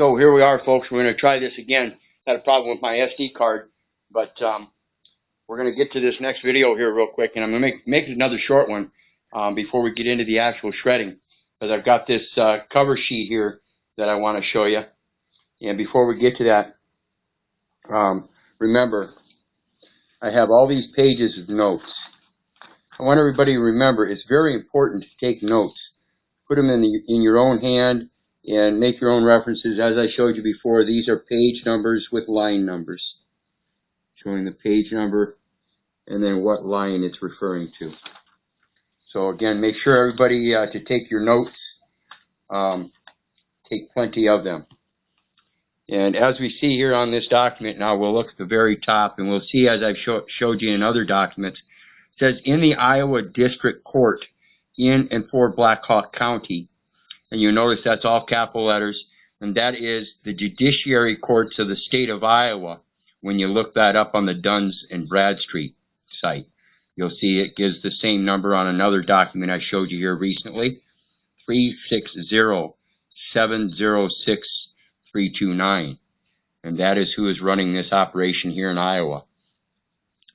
So here we are, folks. We're going to try this again. Had a problem with my SD card, but we're going to get to this next video here real quick, and I'm going to make it another short one before we get into the actual shredding, because I've got this cover sheet here that I want to show you. And before we get to that, remember, I have all these pages of notes. I want everybody to remember it's very important to take notes. Put them in your own hand and make your own references. As I showed you before, these are page numbers with line numbers, showing the page number and then what line it's referring to. So again, make sure everybody to take your notes. Take plenty of them. And as we see here on this document, now we'll look at the very top, and we'll see, as I've showed you in other documents, it says in the Iowa District Court in and for Black Hawk County. And you notice that's all capital letters, and that is the judiciary courts of the state of Iowa. When you look that up on the Duns and Bradstreet site, you'll see it gives the same number on another document I showed you here recently, 360-706-329. And that is who is running this operation here in Iowa.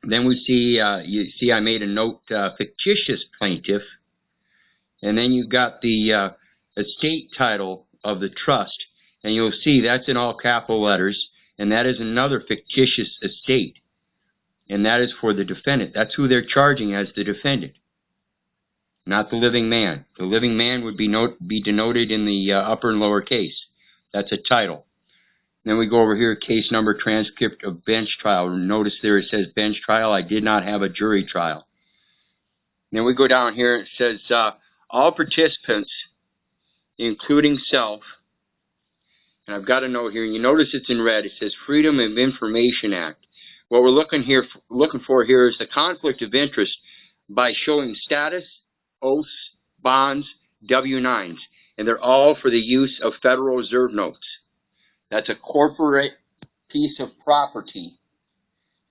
Then we see, you see I made a note, fictitious plaintiff. And then you've got the estate title of the trust, and you'll see that's in all capital letters, and that is another fictitious estate, and that is for the defendant. That's who they're charging as the defendant, not the living man. The living man would be denoted in the upper and lower case. That's a title. Then we go over here, case number, transcript of bench trial. Notice there it says bench trial. I did not have a jury trial. Then we go down here, it says all participants, including self, and I've got a note here, and you notice it's in red. It says Freedom of Information Act. What we're looking for here is the conflict of interest by showing status, oaths, bonds, W-9s, and they're all for the use of Federal Reserve notes. That's a corporate piece of property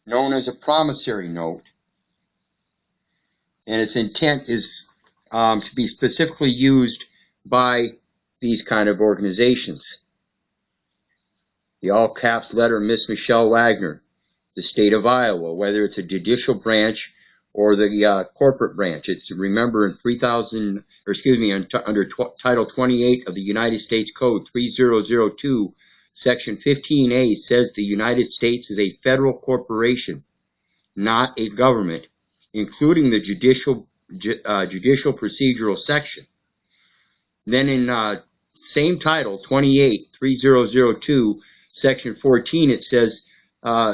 known as a promissory note, and its intent is to be specifically used by these kind of organizations. The all caps letter, Miss Michelle Wagner, the state of Iowa, whether it's a judicial branch or the corporate branch. It's, remember, in under Title 28 of the United States Code 3002, Section 15A says the United States is a federal corporation, not a government, including the judicial procedural section. Then in same title, 28, 3002, Section 14, it says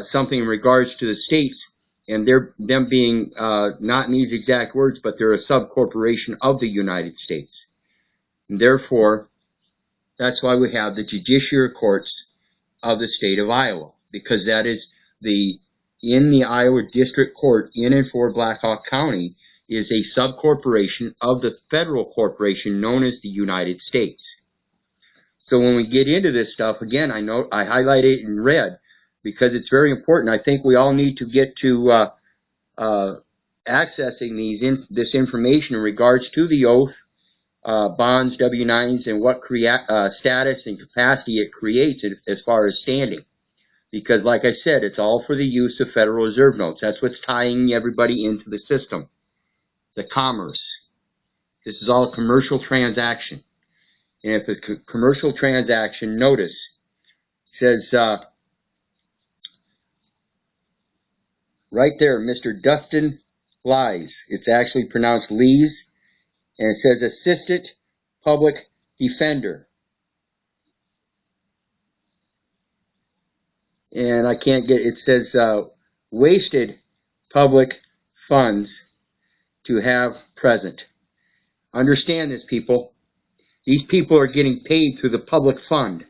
something in regards to the states, and them being not in these exact words, but they're a subcorporation of the United States. And therefore, that's why we have the judiciary courts of the state of Iowa, because that is in the Iowa District Court in and for Black Hawk County is a subcorporation of the federal corporation known as the United States. So when we get into this stuff, again, I highlight it in red because it's very important. I think we all need to get to accessing this information in regards to the oath, bonds, W-9s, and what status and capacity it creates as far as standing. Because, like I said, it's all for the use of Federal Reserve notes. That's what's tying everybody into the system, the commerce. This is all a commercial transaction. And if a commercial transaction, notice, says right there, Mr. Dustin Lies. It's actually pronounced Lees, and it says Assistant Public Defender. And I can't get, it says wasted public funds to have present. Understand this, people. These people are getting paid through the public fund.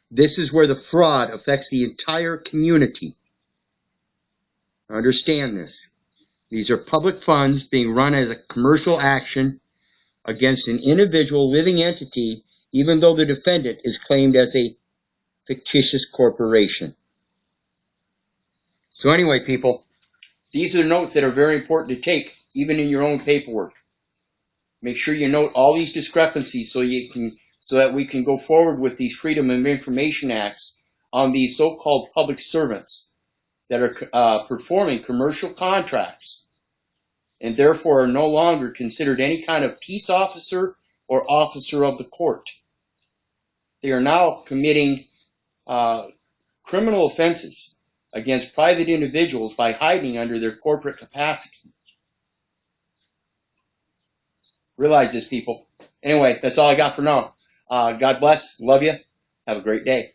This is where the fraud affects the entire community. Understand this. These are public funds being run as a commercial action against an individual living entity, even though the defendant is claimed as a fictitious corporation. So anyway, people, these are notes that are very important to take, even in your own paperwork. Make sure you note all these discrepancies so you can so that we can go forward with these Freedom of Information Acts on these so-called public servants that are performing commercial contracts and therefore are no longer considered any kind of peace officer or officer of the court. They are now committing criminal offenses against private individuals by hiding under their corporate capacity. Realize this, people. Anyway, that's all I got for now. God bless. Love you. Have a great day.